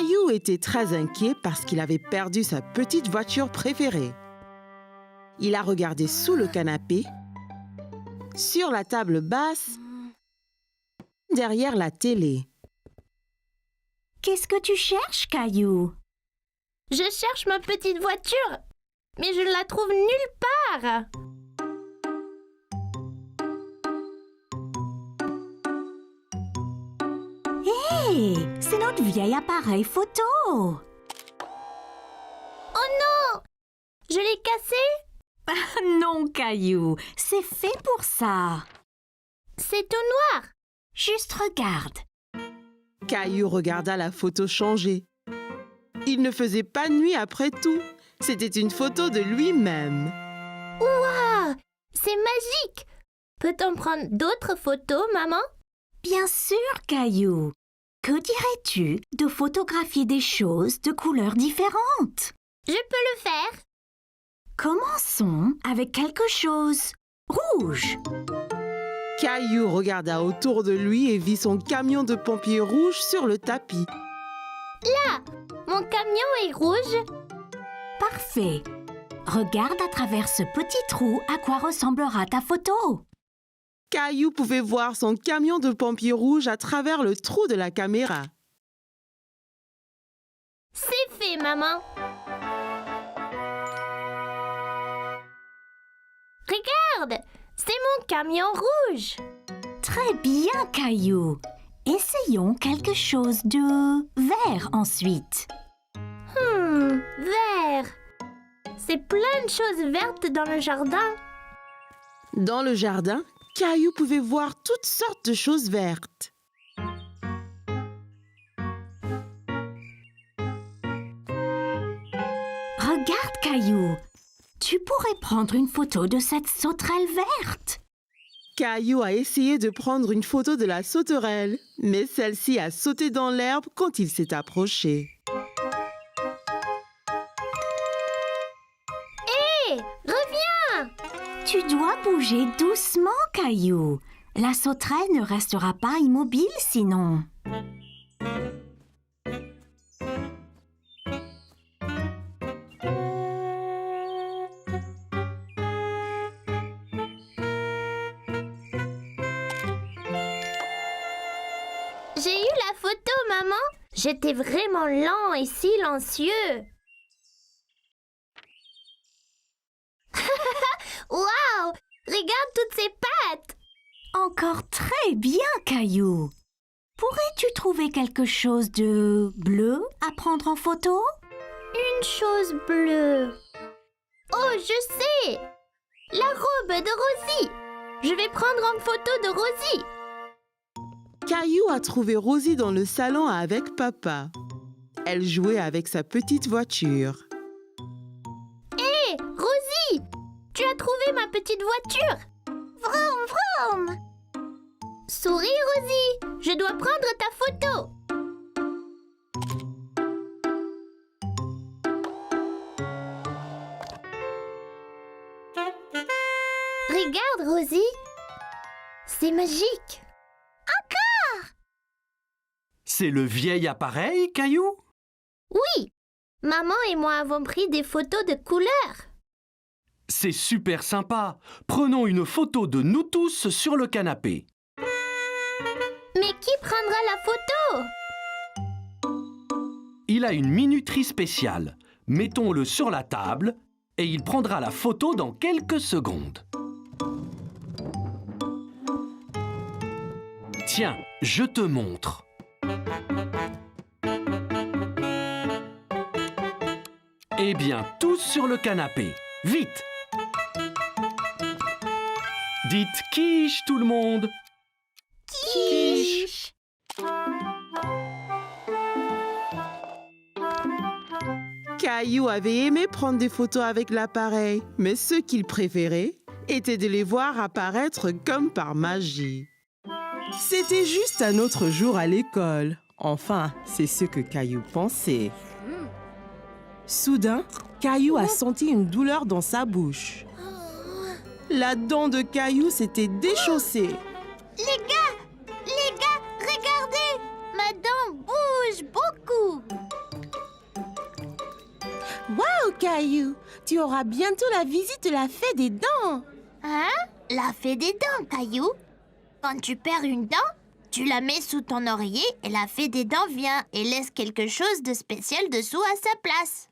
Caillou était très inquiet parce qu'il avait perdu sa petite voiture préférée. Il a regardé sous le canapé, sur la table basse, derrière la télé. Qu'est-ce que tu cherches, Caillou? Je cherche ma petite voiture, mais je ne la trouve nulle part. Hé, c'est notre vieil appareil photo. Oh non! Je l'ai cassé? Non, Caillou, c'est fait pour ça. C'est tout noir. Juste regarde. Caillou regarda la photo changer. Il ne faisait pas nuit après tout. C'était une photo de lui-même. Waouh! C'est magique! Peut-on prendre d'autres photos, maman? Bien sûr, Caillou. Que dirais-tu de photographier des choses de couleurs différentes? Je peux le faire. Commençons avec quelque chose rouge. Caillou regarda autour de lui et vit son camion de pompiers rouge sur le tapis. Là! Mon camion est rouge. Parfait. Regarde à travers ce petit trou à quoi ressemblera ta photo. Caillou pouvait voir son camion de pompiers rouge à travers le trou de la caméra. C'est fait, maman. Regarde! C'est mon camion rouge. Très bien, Caillou. Essayons quelque chose de vert ensuite. Vert. C'est plein de choses vertes dans le jardin. Dans le jardin, Caillou pouvait voir toutes sortes de choses vertes. Regarde, Caillou. Tu pourrais prendre une photo de cette sauterelle verte. Caillou a essayé de prendre une photo de la sauterelle, mais celle-ci a sauté dans l'herbe quand il s'est approché. Hé! Reviens! Tu dois bouger doucement, Caillou. La sauterelle ne restera pas immobile sinon. J'ai eu la photo, maman. J'étais vraiment lent et silencieux. Waouh! Regarde toutes ces pattes! Encore très bien, Caillou. Pourrais-tu trouver quelque chose de bleu à prendre en photo? Une chose bleue. Oh, je sais! La robe de Rosie. Je vais prendre en photo de Rosie. Caillou a trouvé Rosie dans le salon avec papa. Elle jouait avec sa petite voiture. Hé, Rosie! Tu as trouvé ma petite voiture? Vroom, vroom! Souris, Rosie! Je dois prendre ta photo. Regarde, Rosie. C'est magique. C'est le vieil appareil, Caillou? Oui, maman et moi avons pris des photos de couleurs. C'est super sympa. Prenons une photo de nous tous sur le canapé. Mais qui prendra la photo? Il a une minuterie spéciale. Mettons-le sur la table et il prendra la photo dans quelques secondes. Tiens, je te montre. Eh bien, tous sur le canapé. Vite! Dites quiche, tout le monde! Quiche! Caillou avait aimé prendre des photos avec l'appareil, mais ce qu'il préférait était de les voir apparaître comme par magie. C'était juste un autre jour à l'école. Enfin, c'est ce que Caillou pensait. Soudain, Caillou a senti une douleur dans sa bouche. La dent de Caillou s'était déchaussée. Les gars, regardez! Ma dent bouge beaucoup. Caillou, tu auras bientôt la visite de la fée des dents. Hein? La fée des dents, Caillou. Quand tu perds une dent, tu la mets sous ton oreiller et la fée des dents vient et laisse quelque chose de spécial dessous à sa place.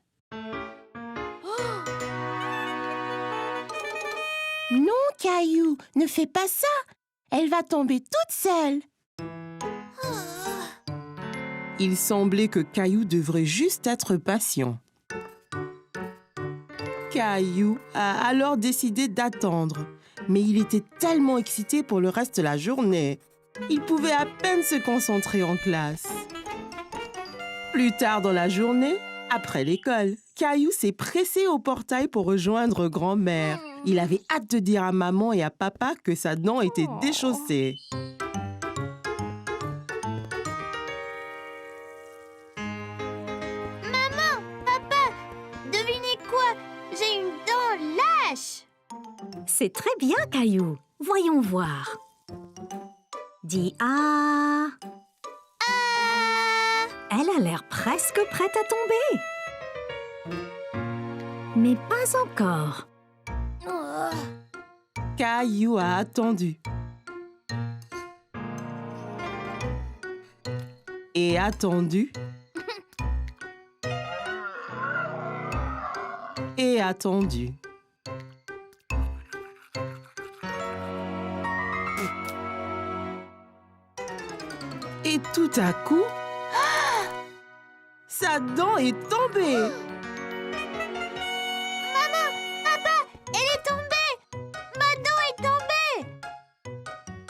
Non, Caillou, ne fais pas ça. Elle va tomber toute seule. Il semblait que Caillou devrait juste être patient. Caillou a alors décidé d'attendre, mais il était tellement excité pour le reste de la journée. Il pouvait à peine se concentrer en classe. Plus tard dans la journée, après l'école, Caillou s'est pressé au portail pour rejoindre grand-mère. Il avait hâte de dire à maman et à papa que sa dent était déchaussée. Maman, papa, devinez quoi? J'ai une dent lâche. C'est très bien, Caillou. Voyons voir. Dis ah. Ah! Elle a l'air presque prête à tomber. Mais pas encore. Oh. Caillou a attendu. Et attendu. Et attendu. Et tout à coup, sa dent est tombée. Maman, papa, elle est tombée. Ma dent est tombée.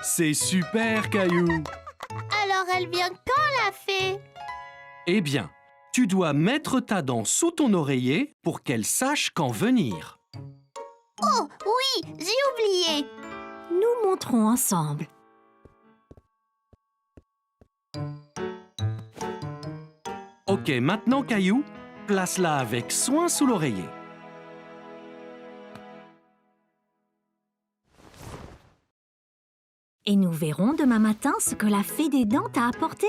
C'est super, Caillou. Alors elle vient quand, la fée? Eh bien, tu dois mettre ta dent sous ton oreiller pour qu'elle sache quand venir. Oh, oui, j'ai oublié. Nous montrons ensemble. Ok, maintenant, Caillou, place-la avec soin sous l'oreiller. Et nous verrons demain matin ce que la fée des dents t'a apporté.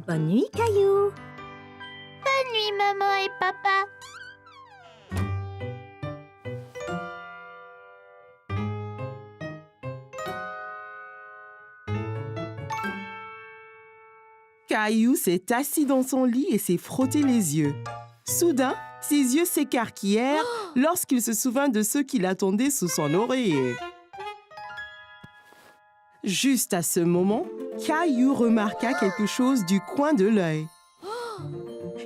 Bonne nuit, Caillou. Bonne nuit, maman et papa. Caillou s'est assis dans son lit et s'est frotté les yeux. Soudain, ses yeux s'écarquillèrent lorsqu'il se souvint de ceux qui l'attendaient sous son oreiller. Juste à ce moment, Caillou remarqua quelque chose du coin de l'œil.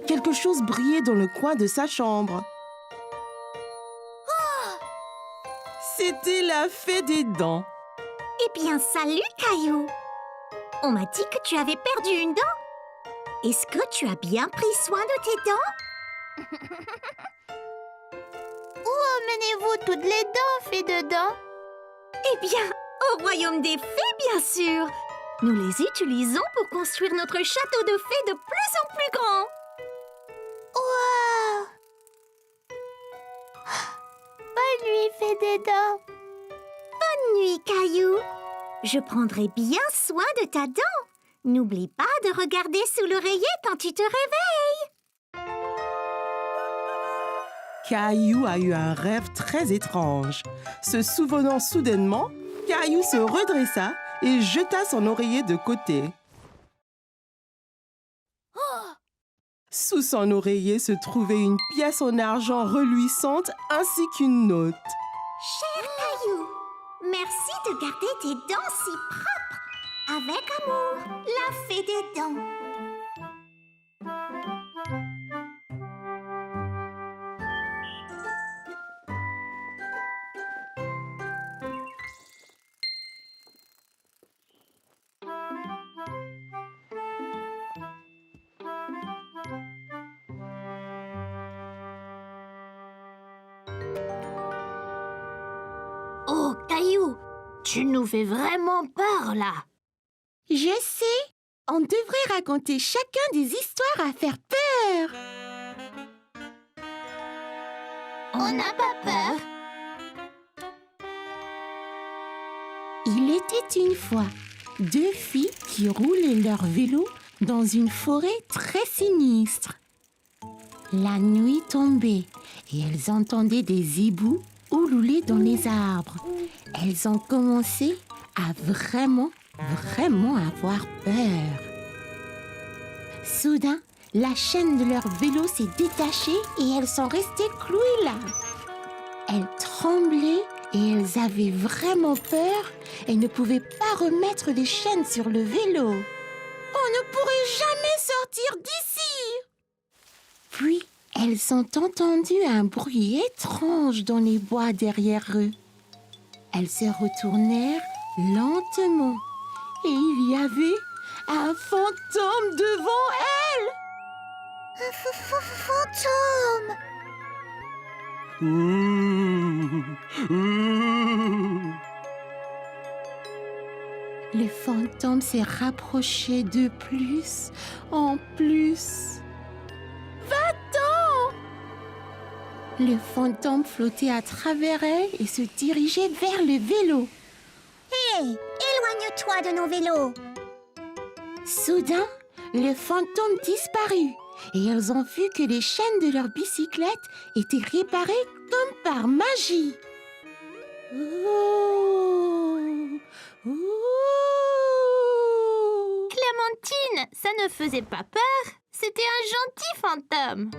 Quelque chose brillait dans le coin de sa chambre. C'était la fée des dents. Eh bien, salut, Caillou. On m'a dit que tu avais perdu une dent. Est-ce que tu as bien pris soin de tes dents? Où emmenez-vous toutes les dents, fée de dents? Eh bien, au royaume des fées, bien sûr. Nous les utilisons pour construire notre château de fées de plus en plus grand. Wow! Bonne nuit, fée des dents. Bonne nuit, Caillou. Je prendrai bien soin de ta dent. N'oublie pas de regarder sous l'oreiller quand tu te réveilles. Caillou a eu un rêve très étrange. Se souvenant soudainement, Caillou se redressa et jeta son oreiller de côté. Sous son oreiller se trouvait une pièce en argent reluisante ainsi qu'une note. Cher Caillou, merci de garder tes dents si propres. Avec amour, la fée des dents. Oh, Caillou, tu nous fais vraiment peur, là. Je sais, on devrait raconter chacun des histoires à faire peur. On n'a pas peur. Il était une fois 2 filles qui roulaient leur vélo dans une forêt très sinistre. La nuit tombait et elles entendaient des hiboux oulouler dans les arbres. Elles ont commencé à vraiment avoir peur. Soudain, la chaîne de leur vélo s'est détachée et elles sont restées clouées là. Elles tremblaient et elles avaient vraiment peur. Elles ne pouvaient pas remettre les chaînes sur le vélo. On ne pourrait jamais sortir d'ici. Puis, elles ont entendu un bruit étrange dans les bois derrière eux. Elles se retournèrent lentement et il y avait un fantôme devant elles. Fantôme! Le fantôme s'est rapproché de plus en plus. Va-t'en! Le fantôme flottait à travers elle et se dirigeait vers le vélo. Hé, éloigne-toi de nos vélos! Soudain, le fantôme disparut et elles ont vu que les chaînes de leur bicyclette étaient réparées comme par magie. Oh, oh. Clémentine, ça ne faisait pas peur. C'était un gentil fantôme.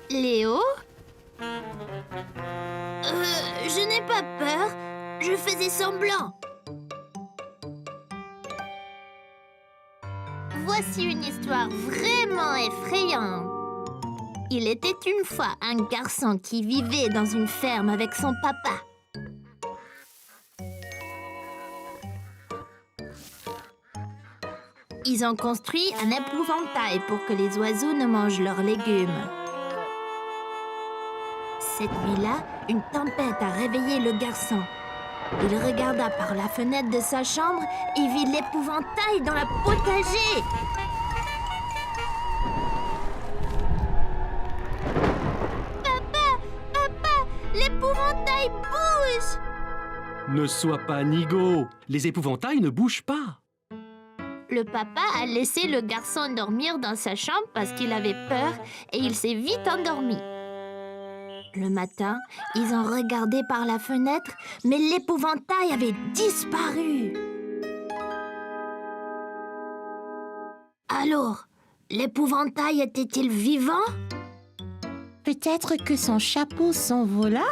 Léo? Je n'ai pas peur. Je faisais semblant. Voici une histoire vraiment effrayante. Il était une fois un garçon qui vivait dans une ferme avec son papa. Ils ont construit un épouvantail pour que les oiseaux ne mangent leurs légumes. Cette nuit-là, une tempête a réveillé le garçon. Il regarda par la fenêtre de sa chambre et vit l'épouvantail dans la potager. Papa, l'épouvantail bouge! Ne sois pas nigaud. Les épouvantails ne bougent pas. Le papa a laissé le garçon dormir dans sa chambre parce qu'il avait peur et il s'est vite endormi. Le matin, ils ont regardé par la fenêtre, mais l'épouvantail avait disparu. Alors, l'épouvantail était-il vivant? Peut-être que son chapeau s'envola?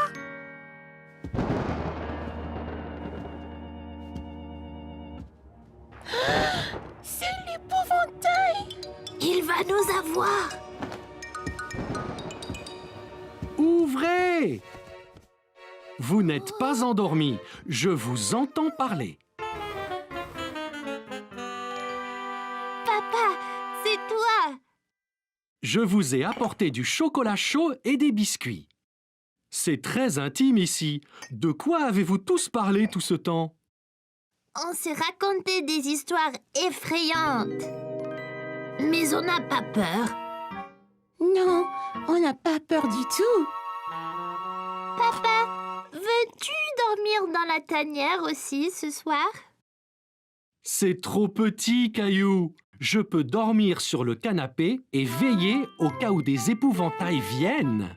C'est l'épouvantail! Il va nous avoir! Ouvrez! Vous n'êtes pas endormi. Je vous entends parler. Papa, c'est toi! Je vous ai apporté du chocolat chaud et des biscuits. C'est très intime ici. De quoi avez-vous tous parlé tout ce temps? On s'est raconté des histoires effrayantes. Mais on n'a pas peur. Non, on n'a pas peur du tout. Papa, veux-tu dormir dans la tanière aussi ce soir? C'est trop petit, Caillou. Je peux dormir sur le canapé et veiller au cas où des épouvantails viennent.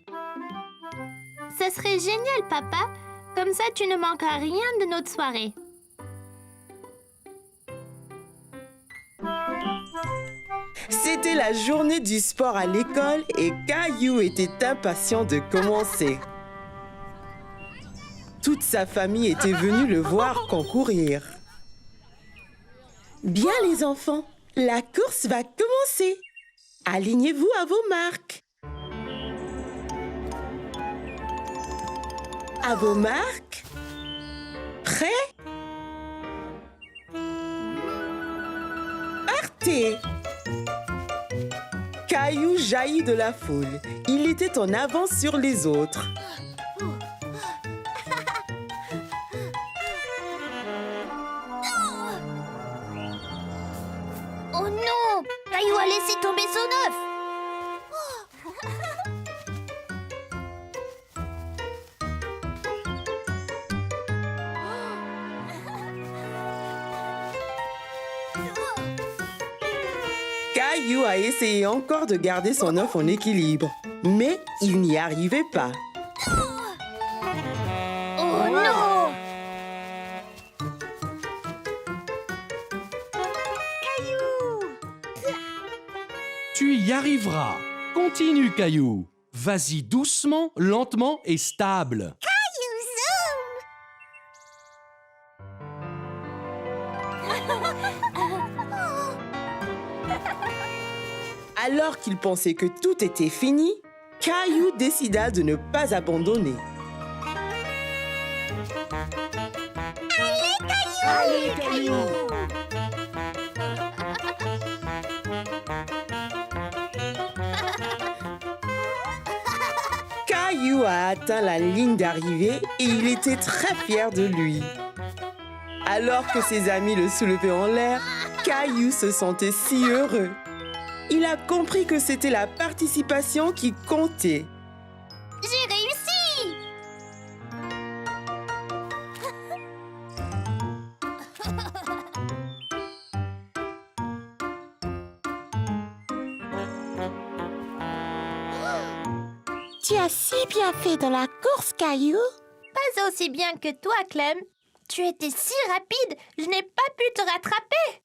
Ça serait génial, papa. Comme ça, tu ne manqueras rien de notre soirée. C'était la journée du sport à l'école et Caillou était impatient de commencer. Toute sa famille était venue le voir concourir. Bien les enfants, la course va commencer. Alignez-vous à vos marques. À vos marques. Prêts? Partez! Caillou jaillit de la foule. Il était en avance sur les autres. Oh non! Caillou a laissé tomber son œuf! Caillou a essayé encore de garder son œuf en équilibre, mais il n'y arrivait pas. Oh non! Tu y arriveras. Continue, Caillou. Vas-y doucement, lentement et stable. Alors qu'il pensait que tout était fini, Caillou décida de ne pas abandonner. Allez, Caillou! Caillou a atteint la ligne d'arrivée et il était très fier de lui. Alors que ses amis le soulevaient en l'air, Caillou se sentait si heureux. Il a compris que c'était la participation qui comptait. J'ai réussi! Tu as si bien fait dans la course, Caillou. Pas aussi bien que toi, Clem. Tu étais si rapide, je n'ai pas pu te rattraper.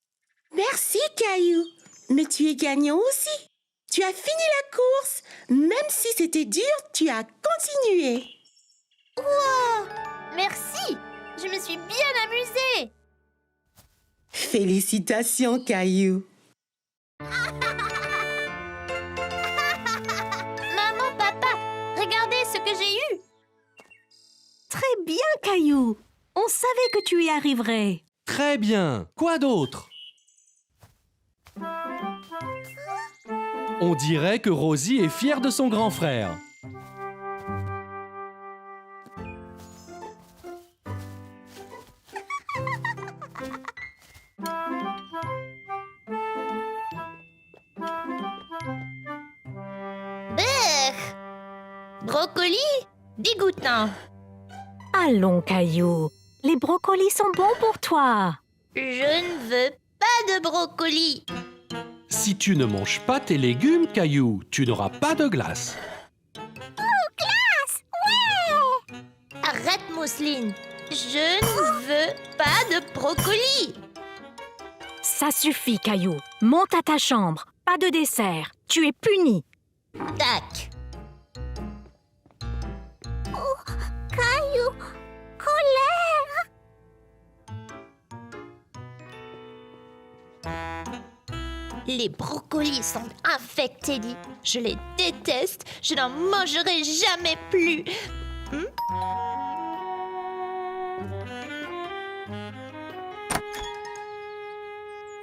Merci, Caillou. Mais tu es gagnant aussi. Tu as fini la course. Même si c'était dur, tu as continué. Wow! Merci! Je me suis bien amusée. Félicitations, Caillou. Maman, papa, regardez ce que j'ai eu. Très bien, Caillou. On savait que tu y arriverais. Très bien. Quoi d'autre? On dirait que Rosie est fière de son grand frère. Brrr! Brocoli? Dégoûtant. Allons, Caillou. Les brocolis sont bons pour toi. Je ne veux pas de brocoli. Si tu ne manges pas tes légumes, Caillou, tu n'auras pas de glace. Arrête, Mousseline. Je ne veux pas de brocoli. Ça suffit, Caillou. Monte à ta chambre. Pas de dessert. Tu es puni. Tac. Caillou, colère. Les brocolis sont infectés, dit. Je les déteste. Je n'en mangerai jamais plus.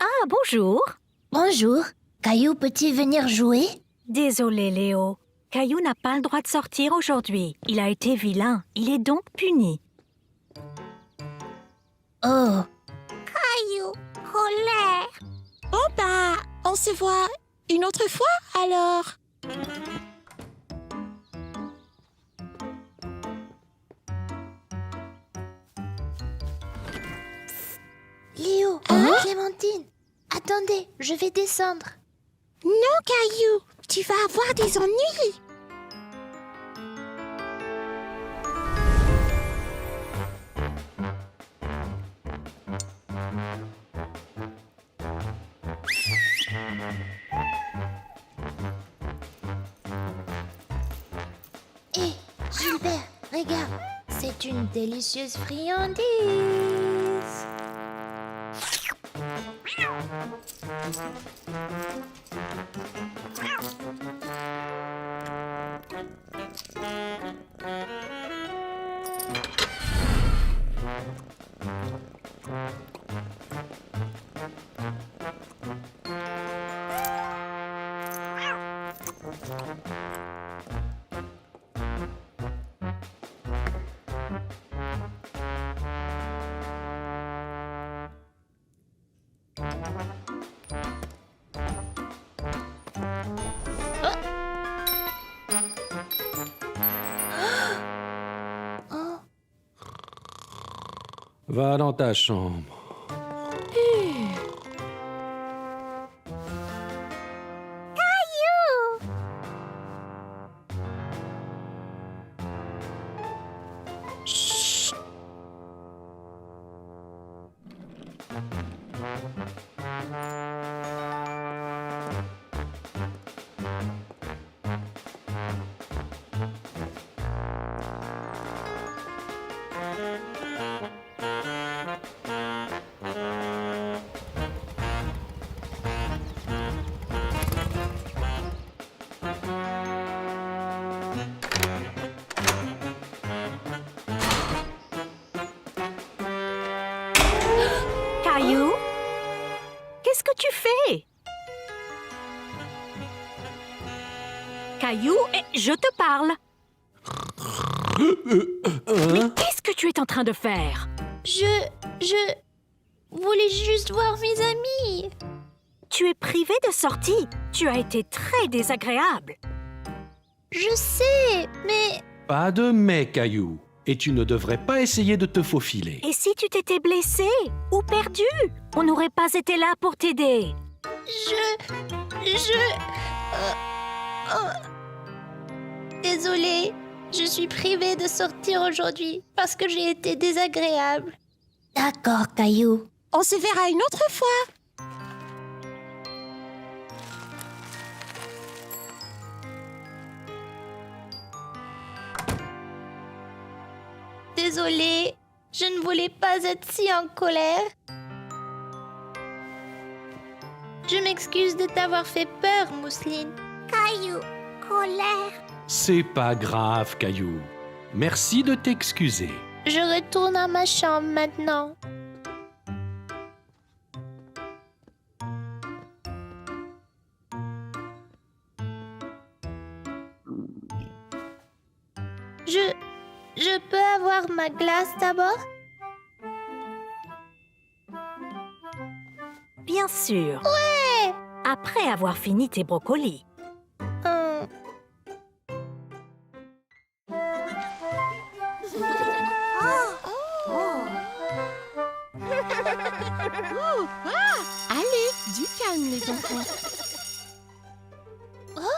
Ah, bonjour. Bonjour. Caillou, peux-tu venir jouer? Désolé, Léo. Caillou n'a pas le droit de sortir aujourd'hui. Il a été vilain. Il est donc puni. Oh. Caillou, colère. Oh bah, on se voit une autre fois alors. Léo, Clémentine, attendez, je vais descendre. Non, Caillou, tu vas avoir des ennuis. Hé, Gilbert, regarde, c'est une délicieuse friandise. Va dans ta chambre. Caillou, qu'est-ce que tu fais? Caillou, je te parle. Mais qu'est-ce que tu es en train de faire? Je voulais juste voir mes amis. Tu es privé de sortie. Tu as été très désagréable. Je sais, mais Pas de mais, Caillou. Et tu ne devrais pas essayer de te faufiler. Et si tu t'étais blessé ou perdu? On n'aurait pas été là pour t'aider. Désolée, je suis privée de sortir aujourd'hui parce que j'ai été désagréable. D'accord, Caillou. On se verra une autre fois. Désolée, je ne voulais pas être si en colère. Je m'excuse de t'avoir fait peur, Mousseline. Caillou, colère. C'est pas grave, Caillou. Merci de t'excuser. Je retourne à ma chambre maintenant. Je peux avoir ma glace d'abord? Bien sûr. Ouais! Après avoir fini tes brocolis. Allez, du calme les enfants.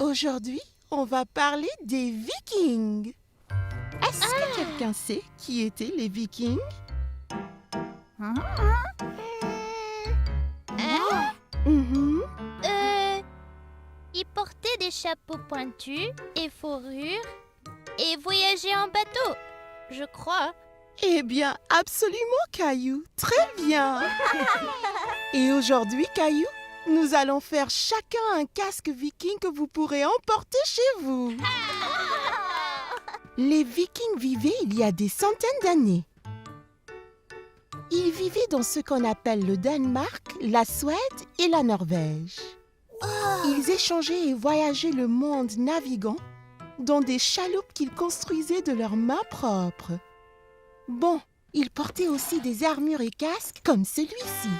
Aujourd'hui, on va parler des Vikings. Est-ce que quelqu'un sait qui étaient les Vikings? Mhm. Ils portaient des chapeaux pointus et fourrures et voyageaient en bateau, je crois. Eh bien, absolument, Caillou. Très bien. Et aujourd'hui, Caillou, nous allons faire chacun un casque viking que vous pourrez emporter chez vous. Les Vikings vivaient il y a des centaines d'années. Ils vivaient dans ce qu'on appelle le Danemark, la Suède et la Norvège. Ils échangeaient et voyageaient le monde naviguant dans des chaloupes qu'ils construisaient de leurs mains propres. Bon, ils portaient aussi des armures et casques comme celui-ci.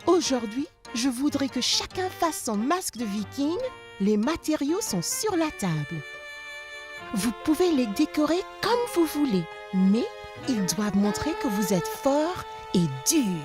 Aujourd'hui, je voudrais que chacun fasse son masque de viking. Les matériaux sont sur la table. Vous pouvez les décorer comme vous voulez, mais ils doivent montrer que vous êtes fort et dur.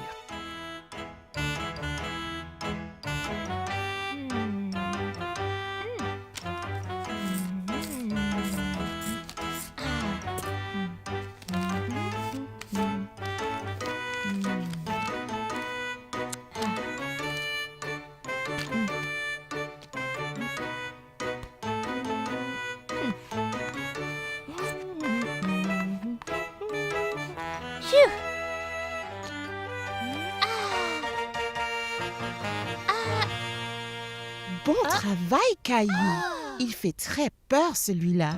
Bon travail, Caillou. Il fait très peur, celui-là.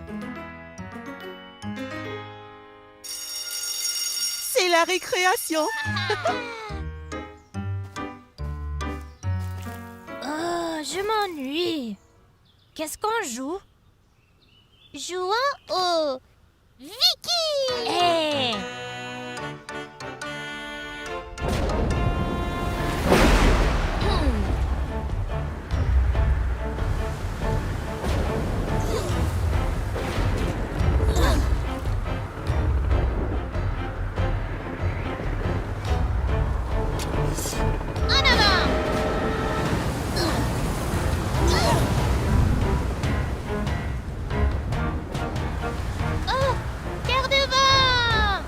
C'est la récréation. Oh, je m'ennuie. Qu'est-ce qu'on joue? Jouons au Viking! Hé! En avant! Oh, quart de vent!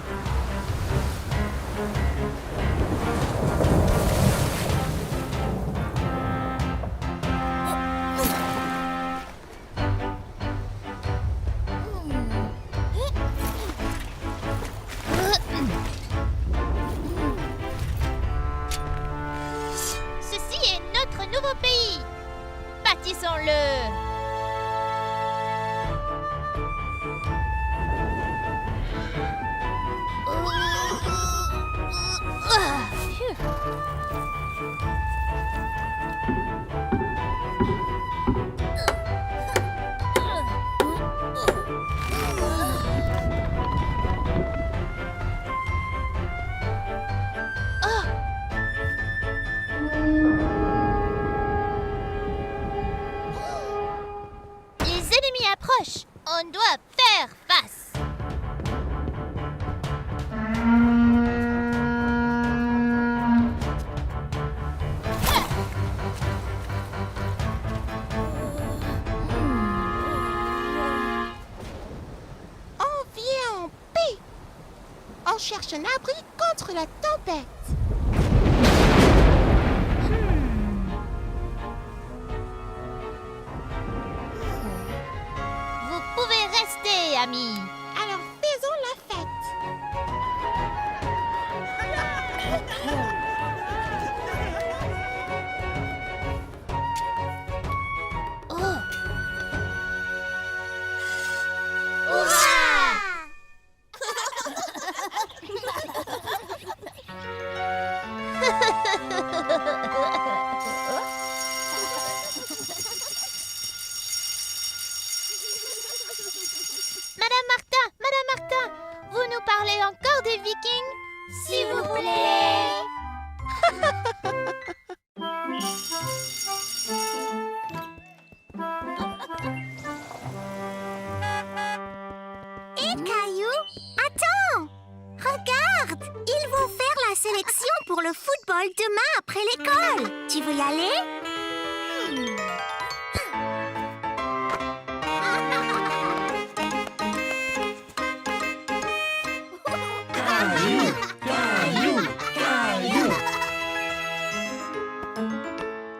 cherche un abri contre la tempête. Vous pouvez rester, amis. Alors faisons la fête. Oh, Madame Martin, vous nous parlez encore des Vikings? S'il vous plaît. Hé, Caillou, attends! Regarde! Ils vont faire la sélection pour le football demain après l'école. Tu veux y aller?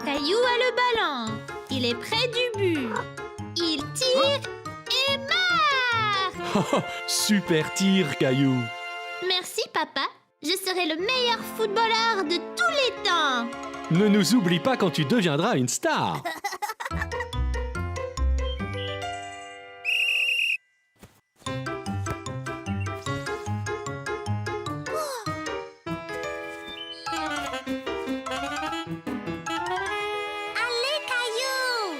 Caillou a le ballon. Il est près du but. Il tire et marque. Super tir, Caillou. Merci, papa. Je serai le meilleur footballeur de tous les temps. Ne nous oublie pas quand tu deviendras une star. Allez, Caillou!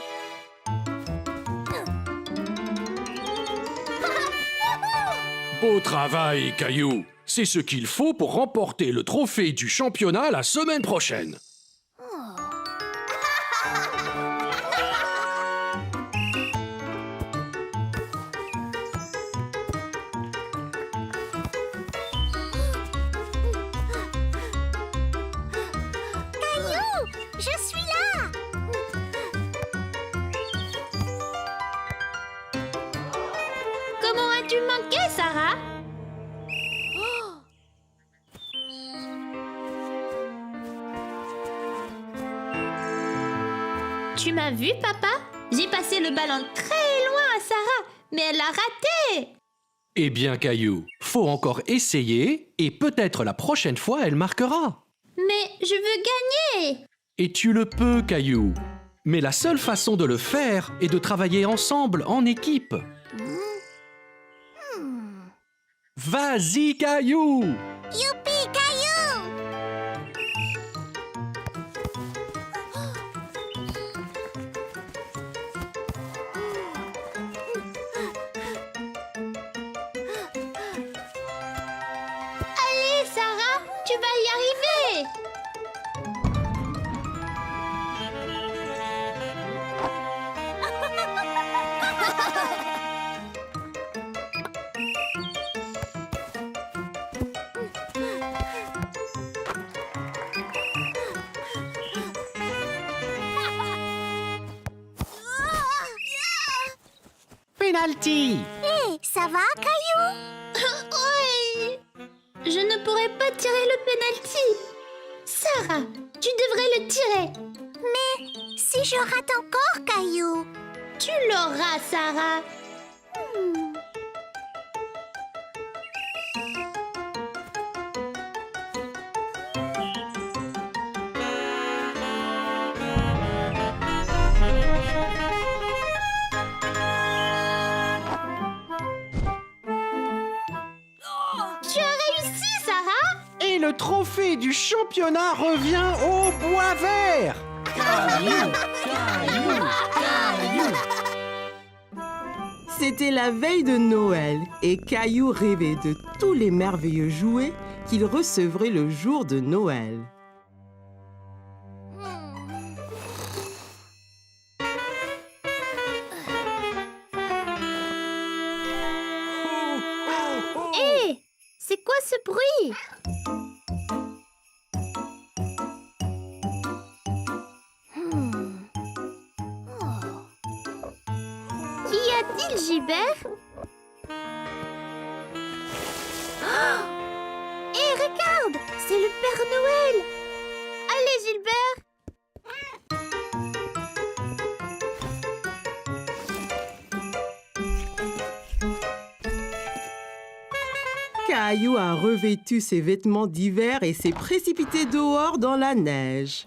Beau travail, Caillou. C'est ce qu'il faut pour remporter le trophée du championnat la semaine prochaine. Caillou, je suis là! Comment as-tu manqué, Sarah? Tu m'as vu, papa? J'ai passé le ballon très loin à Sarah, mais elle l'a raté. Eh bien, Caillou, faut encore essayer et peut-être la prochaine fois, elle marquera. Mais je veux gagner. Et tu le peux, Caillou. Mais la seule façon de le faire est de travailler ensemble, en équipe. Vas-y, Caillou! Youpi, Caillou! Allez, Sarah, tu vas y arriver. Penalty! Hé, ça va, Caillou? Oui. Je ne pourrai pas tirer le penalty. Sarah, tu devrais le tirer. Mais si je rate encore, Caillou? Tu l'auras, Sarah. Tu as réussi, Sarah. Et le trophée du championnat revient au bois vert! C'était la veille de Noël et Caillou rêvait de tous les merveilleux jouets qu'il recevrait le jour de Noël. Hé, c'est quoi ce bruit? Qu'y a-t-il, Gilbert? Regarde, c'est le Père Noël. Allez, Gilbert. Caillou a revêtu ses vêtements d'hiver et s'est précipité dehors dans la neige.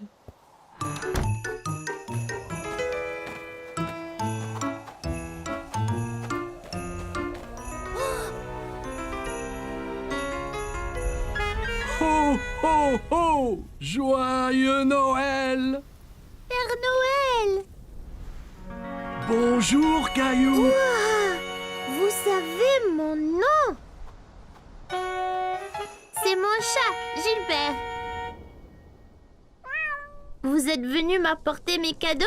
Ho, ho, ho! Joyeux Noël! Père Noël. Bonjour, Caillou! Vous savez mon nom? C'est mon chat, Gilbert. Vous êtes venu m'apporter mes cadeaux?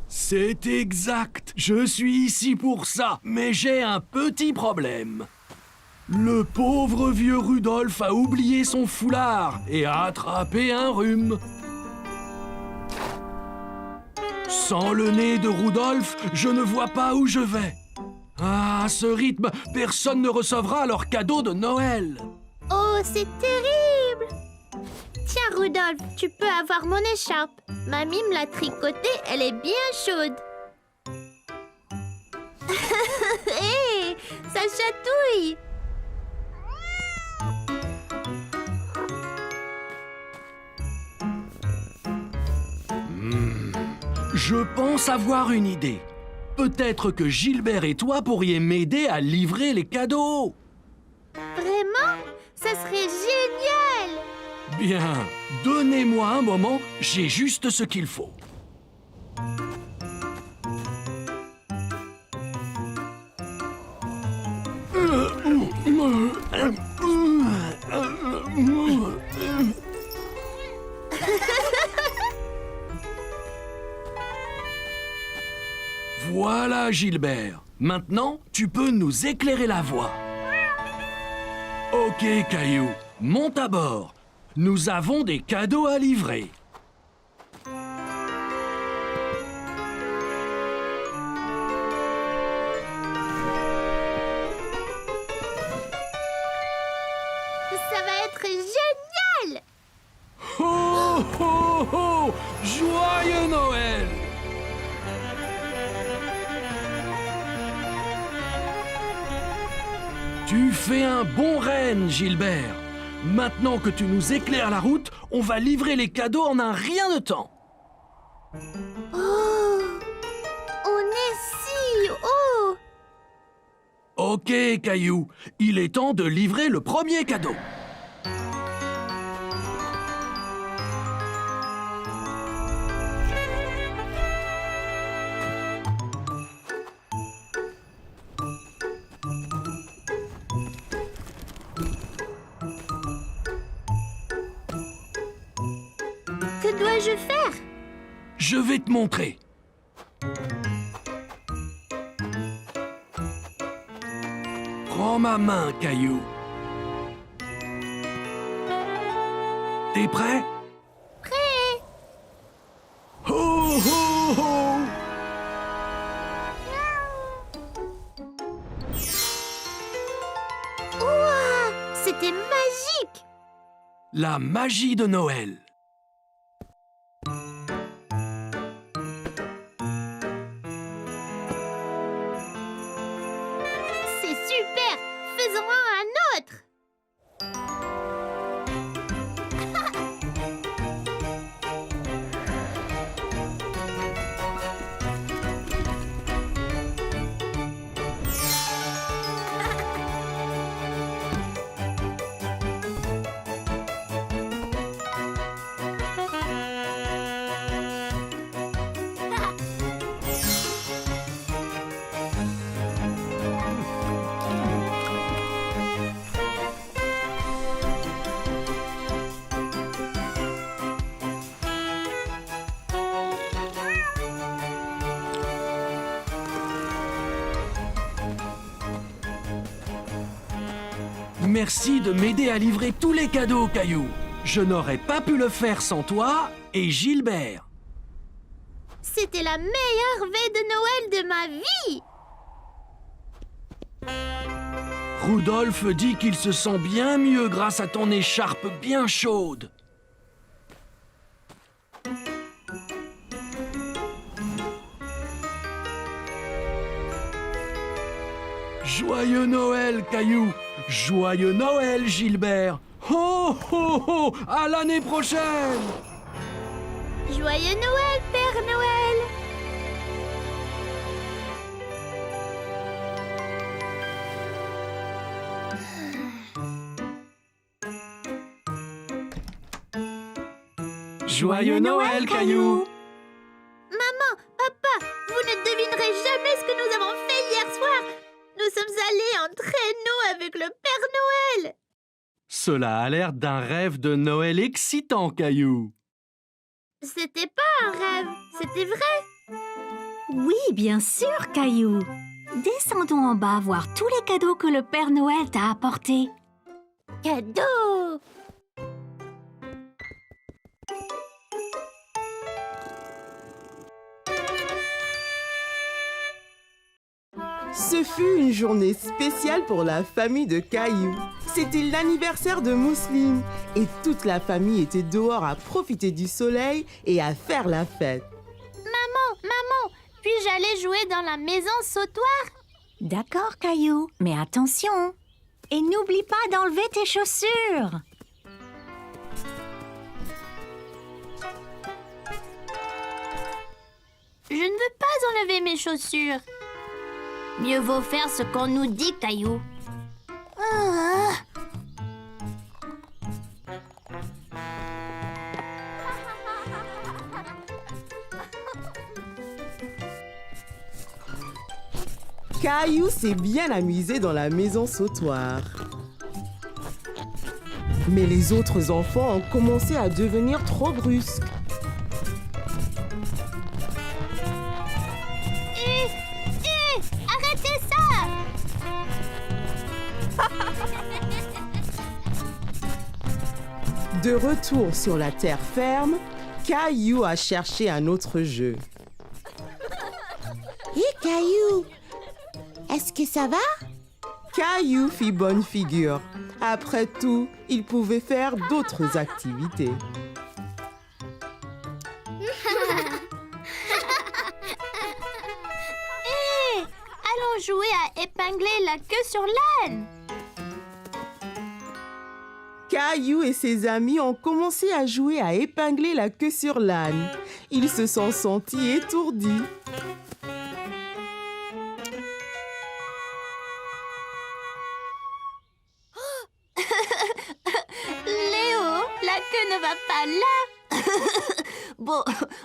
C'est exact. Je suis ici pour ça. Mais j'ai un petit problème. Le pauvre vieux Rudolph a oublié son foulard et a attrapé un rhume. Sans le nez de Rudolph, je ne vois pas où je vais. Ah, à ce rythme, personne ne recevra leur cadeau de Noël. Oh, c'est terrible! Tiens, Rudolph, tu peux avoir mon écharpe. Mamie me l'a tricotée, elle est bien chaude. Hé, ça chatouille! Je pense avoir une idée. Peut-être que Gilbert et toi pourriez m'aider à livrer les cadeaux. Vraiment? Ça serait génial! Bien, donnez-moi un moment, j'ai juste ce qu'il faut. Voilà, Gilbert. Maintenant, tu peux nous éclairer la voie. Ok, Caillou, monte à bord. Nous avons des cadeaux à livrer. Ça va être génial! Ho, ho, ho! Joyeux Noël! Tu fais un bon renne, Gilbert. Maintenant que tu nous éclaires la route, on va livrer les cadeaux en un rien de temps. Oh! On est si haut! Ok, Caillou, il est temps de livrer le premier cadeau. Que dois-je faire? Je vais te montrer. Prends ma main, Caillou. T'es prêt? Prêt! Ho, ho, ho! Ouah! C'était magique! La magie de Noël. C'est super! Faisons-en un autre! Merci de m'aider à livrer tous les cadeaux, Caillou. Je n'aurais pas pu le faire sans toi et Gilbert. C'était la meilleure veille de Noël de ma vie! Rudolph dit qu'il se sent bien mieux grâce à ton écharpe bien chaude. Joyeux Noël, Caillou! Joyeux Noël, Gilbert! Ho, ho, ho! À l'année prochaine! Joyeux Noël, Père Noël! Joyeux Noël, Caillou! Maman, papa, vous ne devinerez jamais ce que nous avons fait hier soir. Nous sommes allés en traîneau avec le Père Noël. Cela a l'air d'un rêve de Noël excitant, Caillou. C'était pas un rêve, c'était vrai. Oui, bien sûr, Caillou. Descendons en bas voir tous les cadeaux que le Père Noël t'a apportés. Cadeau! Ce fut une journée spéciale pour la famille de Caillou. C'était l'anniversaire de Mousseline et toute la famille était dehors à profiter du soleil et à faire la fête. Maman, puis-je aller jouer dans la maison sautoir? D'accord, Caillou, mais attention. Et n'oublie pas d'enlever tes chaussures. Je ne veux pas enlever mes chaussures. Mieux vaut faire ce qu'on nous dit, Caillou. Ah. Caillou s'est bien amusé dans la maison sautoir. Mais les autres enfants ont commencé à devenir trop brusques. Arrêtez ça! De retour sur la terre ferme, Caillou a cherché un autre jeu. Hé, Caillou, est-ce que ça va? Caillou fit bonne figure. Après tout, il pouvait faire d'autres activités. Allons jouer à épingler la queue sur l'âne. Caillou et ses amis ont commencé à jouer à épingler la queue sur l'âne. Ils se sont sentis étourdis. Léo, la queue ne va pas là.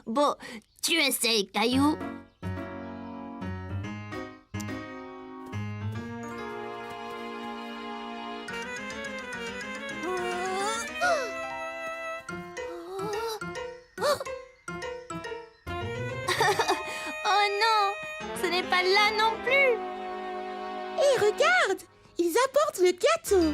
Bon, tu essayes, Caillou. Oh non, ce n'est pas là non plus. Hé, regarde, ils apportent le gâteau.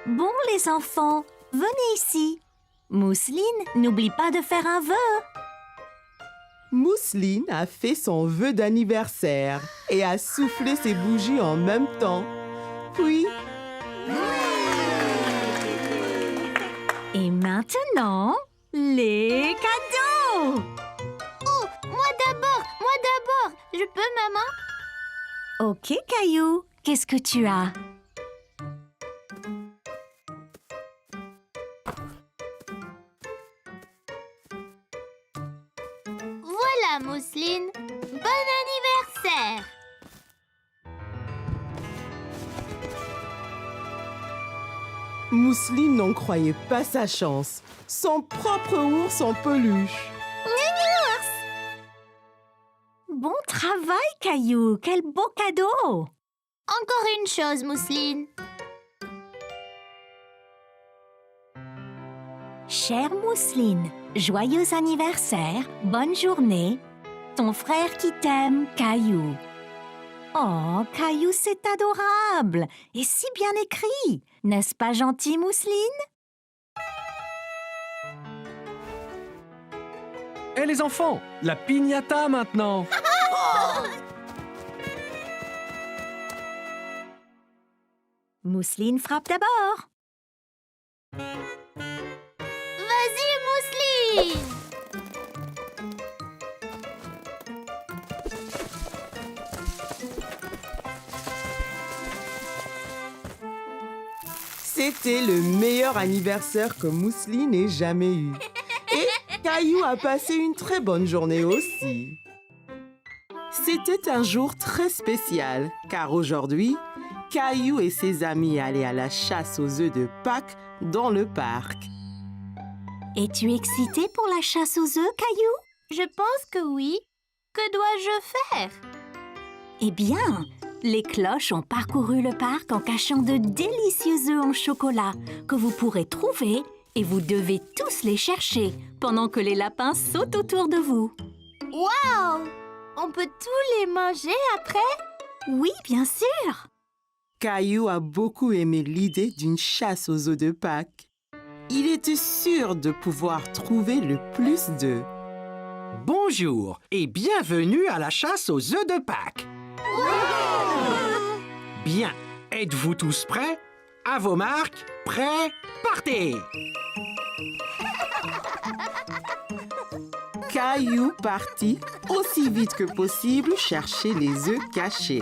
Bon, les enfants, venez ici. Mousseline, n'oublie pas de faire un vœu. Mousseline a fait son vœu d'anniversaire et a soufflé ses bougies en même temps. Puis, Et maintenant, les cadeaux. Oh, moi d'abord. Je peux, maman? Ok, Caillou, qu'est-ce que tu as? Voilà, Mousseline. Bon anniversaire! Mousseline n'en croyait pas sa chance. Son propre ours en peluche. Bon travail, Caillou, quel beau cadeau. Encore une chose, Mousseline. Chère Mousseline, joyeux anniversaire, bonne journée. Ton frère qui t'aime, Caillou. Oh, Caillou, c'est adorable et si bien écrit. N'est-ce pas gentil, Mousseline? Et les enfants, la piñata maintenant. Mousseline frappe d'abord. Vas-y, Mousseline! C'était le meilleur anniversaire que Mousseline ait jamais eu. Et Caillou a passé une très bonne journée aussi. C'était un jour très spécial, car aujourd'hui, Caillou et ses amis allaient à la chasse aux œufs de Pâques dans le parc. Es-tu excité pour la chasse aux œufs, Caillou? Je pense que oui. Que dois-je faire? Eh bien, les cloches ont parcouru le parc en cachant de délicieux œufs en chocolat que vous pourrez trouver et vous devez tous les chercher pendant que les lapins sautent autour de vous. Waouh! On peut tous les manger après? Oui, bien sûr. Caillou a beaucoup aimé l'idée d'une chasse aux œufs de Pâques. Il était sûr de pouvoir trouver le plus d'œufs. Bonjour et bienvenue à la chasse aux œufs de Pâques. Bien, êtes-vous tous prêts? À vos marques, prêts, partez! Caillou partit aussi vite que possible chercher les œufs cachés.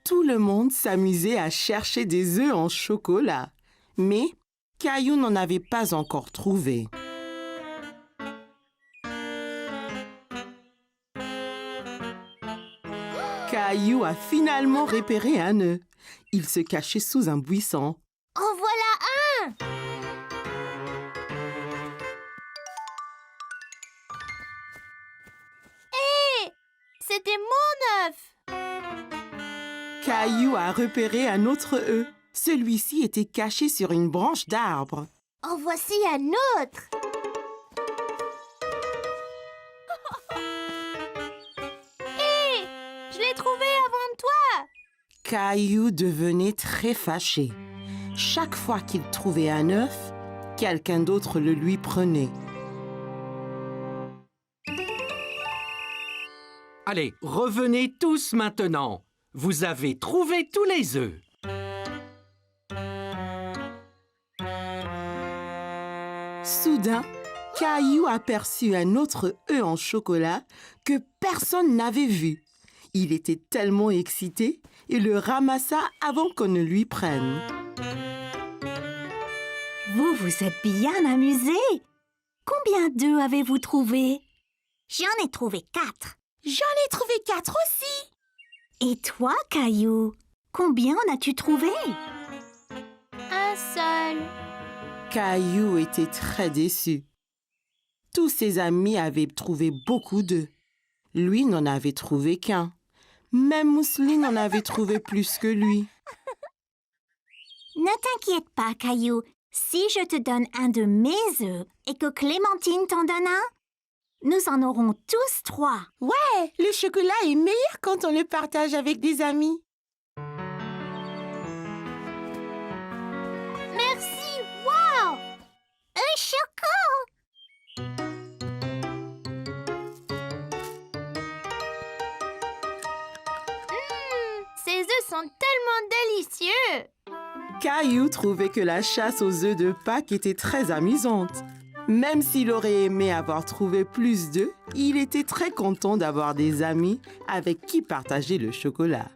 Tout le monde s'amusait à chercher des œufs en chocolat, mais Caillou n'en avait pas encore trouvé. Caillou a finalement repéré un œuf. Il se cachait sous un buisson. En voilà un! Hé! C'était mon œuf! Caillou a repéré un autre œuf. Celui-ci était caché sur une branche d'arbre. En voici un autre! Hé! Je l'ai trouvé avant toi! Caillou devenait très fâché. Chaque fois qu'il trouvait un œuf, quelqu'un d'autre le lui prenait. Allez, revenez tous maintenant. Vous avez trouvé tous les œufs. Soudain, Caillou aperçut un autre œuf en chocolat que personne n'avait vu. Il était tellement excité et le ramassa avant qu'on ne lui prenne. Vous vous êtes bien amusés. Combien d'œufs avez-vous trouvé? J'en ai trouvé 4. J'en ai trouvé 4 aussi. Et toi, Caillou, combien en as-tu trouvé? Un seul. Caillou était très déçu. Tous ses amis avaient trouvé beaucoup d'œufs. Lui n'en avait trouvé qu'un. Même Mousseline en avait trouvé plus que lui. Ne t'inquiète pas, Caillou. Si je te donne un de mes œufs et que Clémentine t'en donne un, nous en aurons tous 3. Ouais, le chocolat est meilleur quand on le partage avec des amis. Merci! Wow! Un choco! Ces œufs sont tellement délicieux! Caillou trouvait que la chasse aux œufs de Pâques était très amusante. Même s'il aurait aimé avoir trouvé plus d'œufs, il était très content d'avoir des amis avec qui partager le chocolat.